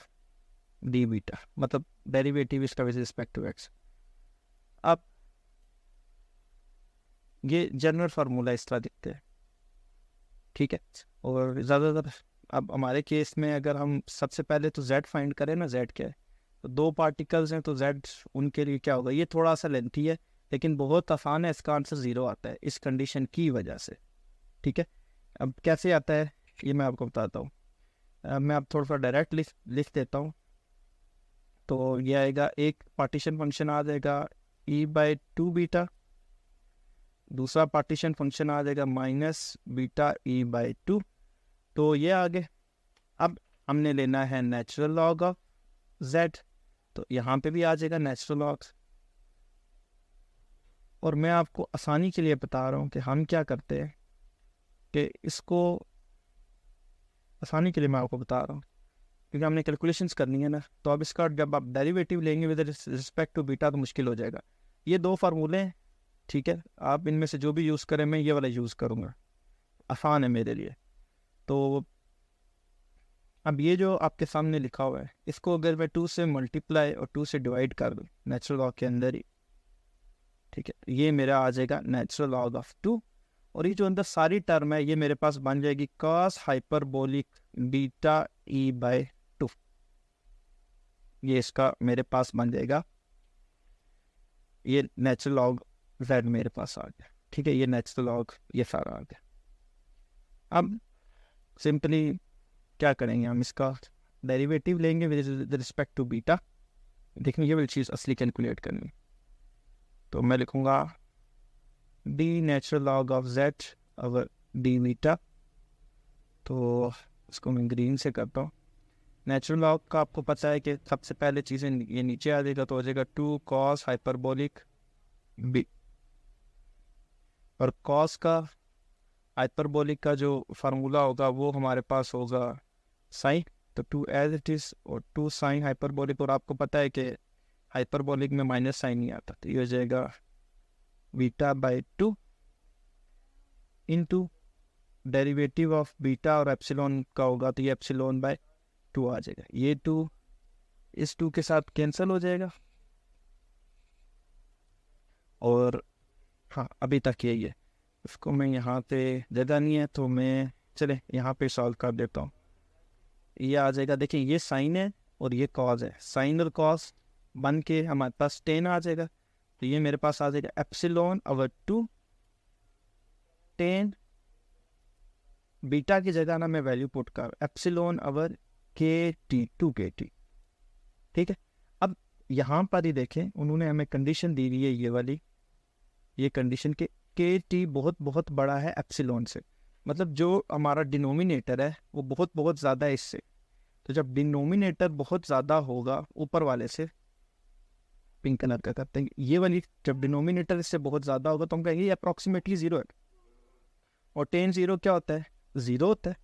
D beta, मतलब डेरिवेटिव इसका विद रिस्पेक्ट टू x। अब ये जनरल फार्मूला इस तरह दिखते हैं, ठीक है। और ज़्यादातर अब हमारे केस में अगर हम सबसे पहले तो z फाइंड करें ना, z क्या है, तो दो पार्टिकल्स हैं तो z उनके लिए क्या होगा, ये थोड़ा सा लेंथी है लेकिन बहुत आसान है, इसका आंसर 0 आता है इस कंडीशन की वजह से, ठीक है। अब कैसे आता है ये मैं आपको बताता हूँ, मैं अब थोड़ा सा डायरेक्ट लिख देता हूँ। तो ये आएगा, एक पार्टीशन फंक्शन आ जाएगा e/2 बीटा, दूसरा पार्टीशन फंक्शन आ जाएगा माइनस बीटा e/2, तो ये आगे। अब हमने लेना है नेचुरल लॉग ऑफ z, तो यहाँ पे भी आ जाएगा नेचुरल लॉग, और मैं आपको आसानी के लिए बता रहा हूँ कि हम क्या करते हैं, कि इसको आसानी के लिए मैं आपको बता रहा हूँ क्योंकि हमने कैलकुलेशंस करनी है ना, तो अब इसका जब आप डेरिवेटिव लेंगे विद रिस्पेक्ट टू बीटा तो मुश्किल हो जाएगा। ये दो फार्मूले हैं, ठीक है, आप इनमें से जो भी यूज़ करें, मैं ये वाला यूज़ करूँगा, आसान है मेरे लिए। तो अब ये जो आपके सामने लिखा हुआ है, इसको अगर मैं 2 से मल्टीप्लाई और 2 से डिवाइड कर दूँ नेचुरल लॉग के अंदर ही, ठीक है, ये मेरा आ जाएगा नेचुरल लॉग ऑफ 2, और ये जो अंदर सारी टर्म है ये मेरे पास बन जाएगी कॉस हाइपरबोलिक बीटा e/2, ये इसका मेरे पास बन जाएगा, ये नेचुरल लॉग z मेरे पास आ गया, ठीक है, ये नेचुरल लॉग ये सारा आ गया। अब सिंपली क्या करेंगे, हम इसका डेरिवेटिव लेंगे विद रिस्पेक्ट टू बीटा, देखेंगे ये वाली चीज़ असली कैलकुलेट करनी, तो मैं लिखूँगा D natural log of z over D beta, तो इसको मैं ग्रीन से करता हूँ। नेचुरल लॉग का आपको पता है कि सबसे पहले चीज़ें ये नीचे आ जाएगा, तो हो जाएगा 2 कॉस हाइपरबोलिक बी, और कॉस का हाइपरबोलिक का जो फार्मूला होगा वो हमारे पास होगा साइन, तो 2 एज इट इज़, और 2 साइन हाइपरबोलिक, और आपको पता है कि हाइपरबोलिक में माइनस साइन नहीं आता, तो ये हो जाएगा बीटा/2 इंटू डेरिवेटिव ऑफ बीटा, और एप्सिलॉन का होगा तो ये एप्सिलॉन/2 आ जाएगा, ये 2 इस 2 के साथ कैंसिल हो जाएगा, और हाँ अभी तक यही है। इसको मैं यहाँ पे ज़्यादा नहीं है तो मैं चले यहाँ पे सॉल्व कर देता हूँ। ये आ जाएगा, देखिए ये साइन है और ये कॉज है, साइन और कॉज बन के हमारे पास 10 आ जाएगा, तो ये मेरे पास आ जाएगा एप्सिलॉन/2 10, बीटा की जगह ना मैं वैल्यू पुट कर एप्सिलॉन/kt 2kt, ठीक है। अब यहाँ पर ही देखें उन्होंने हमें कंडीशन दी हुई है ये वाली, ये कंडीशन के kt बहुत बड़ा है एप्सिलॉन से, मतलब जो हमारा डिनोमिनेटर है वो बहुत ज़्यादा है इससे, तो जब डिनोमिनेटर बहुत ज़्यादा होगा ऊपर वाले से, पिंक कलर का करते हैं ये वाली, जब डिनोमिनेटर इससे बहुत ज़्यादा होगा तो हम कहेंगे ये अप्रॉक्सीमेटली 0 है, और 10 0 क्या होता है 0 होता है,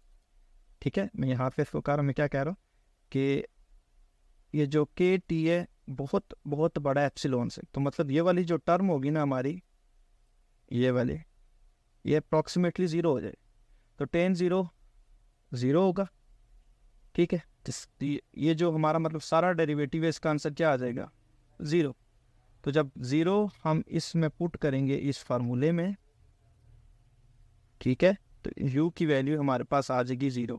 ठीक है। मैं यहाँ पे इसको कह रहा हूँ, मैं क्या कह रहा हूँ कि ये जो kt है बहुत बड़ा है एप्सिलॉन से, तो मतलब ये वाली जो टर्म होगी ना हमारी, ये वाली, ये अप्रॉक्सीमेटली 0 हो जाए, तो 10 0 0 होगा, ठीक है। ये जो हमारा मतलब सारा डेरिवेटिव है इसका आंसर क्या आ जाएगा 0, तो जब 0 हम इसमें पुट करेंगे इस फार्मूले में, ठीक है, तो u की वैल्यू हमारे पास आ जाएगी 0।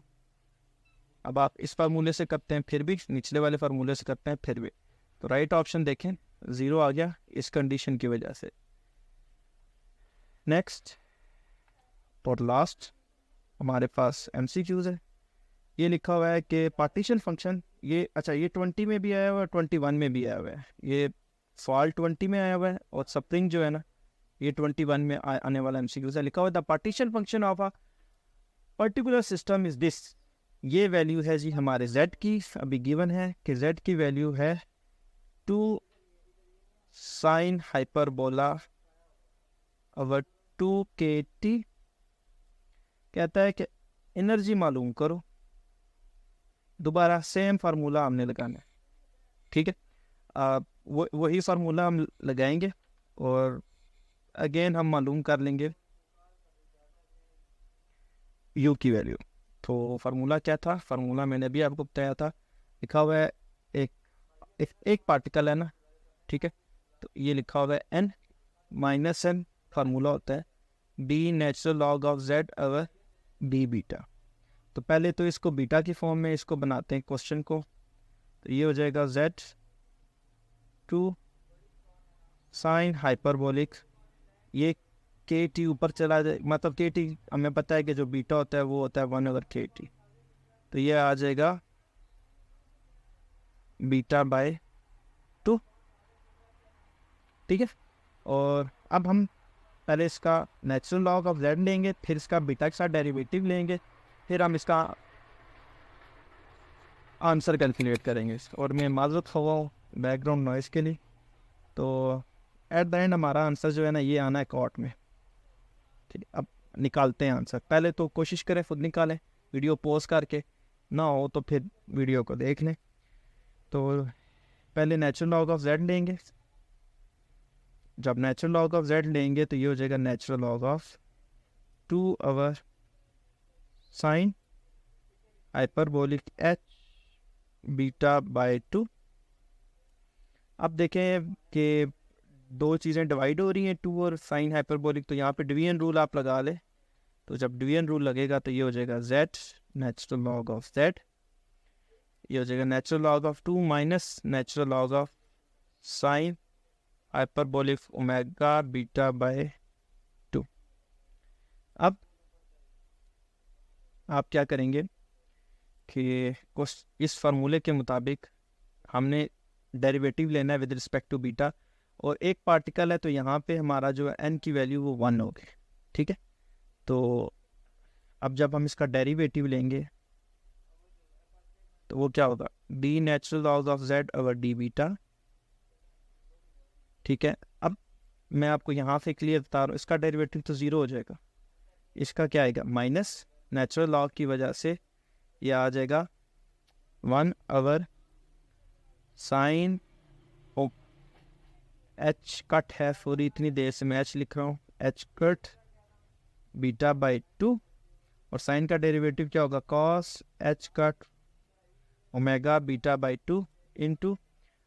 अब आप इस फार्मूले से करते हैं फिर भी, निचले वाले फार्मूले से करते हैं फिर भी, तो राइट ऑप्शन देखें 0 आ गया इस कंडीशन की वजह से। नेक्स्ट और लास्ट हमारे पास MCQs है। ये लिखा हुआ है कि पार्टीशन फंक्शन, ये अच्छा ये 20 में भी आया हुआ है, 21 में भी आया हुआ है। ये फॉल्ट 20 में आया हुआ है और स्प्रिंग जो है ना ये 21 में आने वाला MCQs है। लिखा हुआ है the partition function of a particular system is this. ये वैल्यू है जी हमारे z की, अभी गिवन है कि z की वैल्यू है 2 साइन हाइपरबोला ओवर 2kT। कहता है कि एनर्जी मालूम करो। दोबारा सेम फार्मूला हमने लगाना है, ठीक है, वही फार्मूला हम लगाएंगे और अगेन हम मालूम कर लेंगे u की वैल्यू। तो फार्मूला क्या था, फार्मूला मैंने भी आपको बताया था। लिखा हुआ है एक पार्टिकल है ना, ठीक है, तो ये लिखा हुआ है n माइनस n, फार्मूला होता है b natural log of z over b beta. तो पहले तो इसको बीटा की फॉर्म में इसको बनाते हैं क्वेश्चन को, तो ये हो जाएगा z 2 साइन हाइपरबोलिक, ये KT ऊपर चला जाए, मतलब KT हमें पता है कि जो बीटा होता है वो होता है 1 ओवर KT, तो ये आ जाएगा बीटा बाय 2, ठीक है। और अब हम पहले इसका नेचुरल लॉग ऑफ z लेंगे, फिर इसका बीटा के साथ डेरिवेटिव लेंगे, फिर हम इसका आंसर कैलकुलेट करेंगे। और मैं माजरत हुआ हूँ बैकग्राउंड नॉइज़ के लिए। तो एट द एंड हमारा आंसर जो है ना ये आना है कोर्ट में, ठीक है। अब निकालते हैं आंसर, पहले तो कोशिश करें खुद निकालें, वीडियो पॉज करके, ना हो तो फिर वीडियो को देख लें। तो पहले नेचुरल लॉग ऑफ z लेंगे, जब नेचुरल लॉग ऑफ z लेंगे तो ये हो जाएगा natural log of 2 over sine hyperbolic h beta by 2। अब देखें कि दो चीज़ें डिवाइड हो रही हैं, 2 और साइन हाइपरबोलिक, तो यहाँ पे डिवीजन रूल आप लगा ले। तो जब डिवीजन रूल लगेगा तो ये हो जाएगा z natural log of z, ये हो जाएगा natural log of 2 minus natural log of sine hyperbolic omega beta by 2। अब आप क्या करेंगे कि इस फार्मूले के मुताबिक हमने डेरिवेटिव लेना है विद रिस्पेक्ट टू बीटा, और एक पार्टिकल है तो यहाँ पे हमारा जो है n की वैल्यू वो 1 होगी, ठीक है। तो अब जब हम इसका डेरिवेटिव लेंगे तो वो क्या होगा, d natural log of z over d beta, ठीक है। अब मैं आपको यहाँ से क्लियर बता रहा हूँ, इसका डेरिवेटिव तो 0 हो जाएगा, इसका क्या आएगा माइनस नेचुरल लॉग की वजह से ये आ जाएगा 1 ओवर साइन h कट है, सॉरी इतनी देर से मैं h लिख रहा हूँ, h कट बीटा बाय 2, और साइन का डेरिवेटिव क्या होगा cos h cut omega beta by 2 into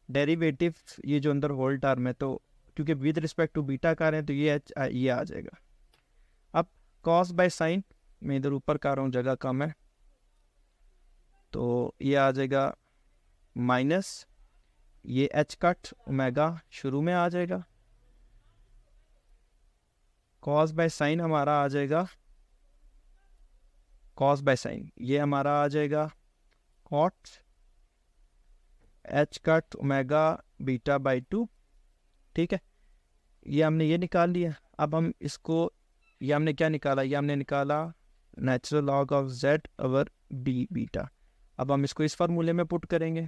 derivative, ये जो अंदर होल टर्म है, तो क्योंकि विद रिस्पेक्ट टू बीटा का रहे हैं तो ये आ जाएगा। अब cos बाय साइन, मैं इधर ऊपर कर रहा हूँ जगह कम है, तो ये आ जाएगा माइनस ये h कट ओमेगा शुरू में आ जाएगा, cos बाय साइन हमारा आ जाएगा, cos बाय साइन ये हमारा आ जाएगा cot h cut omega beta by 2, ठीक है। ये हमने ये निकाल लिया। अब हम इसको, ये हमने क्या निकाला, ये हमने निकाला natural log of z over b beta. अब हम इसको इस फार्मूले में पुट करेंगे,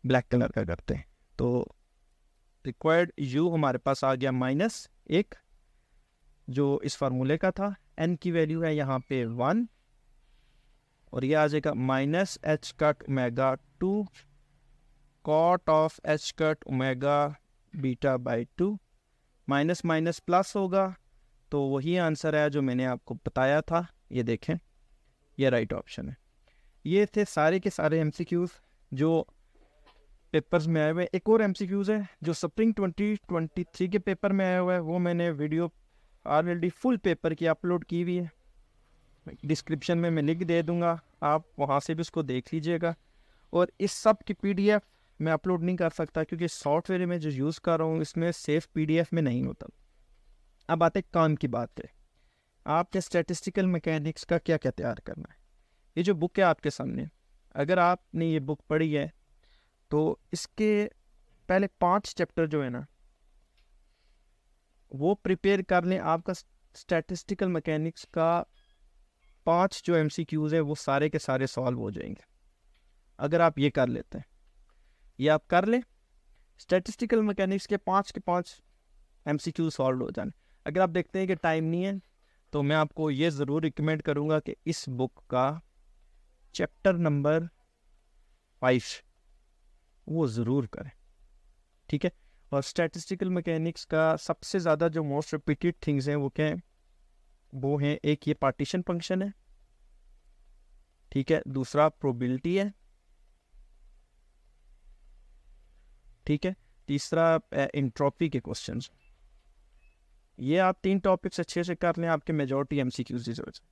ब्लैक कलर का करते हैं, तो रिक्वायर्ड u हमारे पास आ गया -1 जो इस फार्मूले का था, n की वैल्यू है यहाँ पे 1, और ये आ जाएगा minus h cut omega 2 cot of h cut omega beta by 2, minus minus plus होगा, तो वही आंसर है जो मैंने आपको बताया था। ये देखें, ये राइट ऑप्शन है। ये थे सारे के सारे MCQs जो पेपर्स में आए हुए हैं। एक और एमसीक्यूज है जो स्प्रिंग 2023 के पेपर में आया हुआ है, वो मैंने वीडियो ऑलरेडी फुल पेपर की अपलोड की हुई है, डिस्क्रिप्शन में मैं लिंक दे दूंगा, आप वहाँ से भी उसको देख लीजिएगा। और इस सब की पीडीएफ मैं अपलोड नहीं कर सकता क्योंकि सॉफ्टवेयर में जो यूज़ कर रहा हूँ इसमें सेफ पीडीएफ में नहीं होता। अब आते काम की बात है, आपके स्टैटिस्टिकल मैकेनिक्स का क्या क्या तैयार करना है। ये जो बुक है आपके सामने, अगर आपने ये बुक पढ़ी है तो इसके पहले 5 चैप्टर जो है ना वो प्रिपेयर कर लें। आपका स्टैटिस्टिकल मैकेनिक्स का 5 जो एमसीक्यूज है वो सारे के सारे सॉल्व हो जाएंगे अगर आप ये कर लेते हैं। ये आप कर लें, स्टैटिस्टिकल मैकेनिक्स के 5 एमसीक्यू सॉल्व हो जाने। अगर आप देखते हैं कि टाइम नहीं है तो मैं आपको ये ज़रूर रिकमेंड करूँगा कि इस बुक का चैप्टर नंबर 5 वो ज़रूर करें, ठीक है। और स्टैटिस्टिकल मैकेनिक्स का सबसे ज़्यादा जो मोस्ट रिपीटेड थिंग्स हैं वो क्या हैं, वो हैं एक ये पार्टीशन फंक्शन है, ठीक है, दूसरा प्रोबेबिलिटी है, ठीक है, तीसरा एंट्रोपी के क्वेश्चंस। ये आप 3 टॉपिक्स अच्छे से कर लें, आपके मेजॉरिटी एमसीक्यूज की जरूरत है।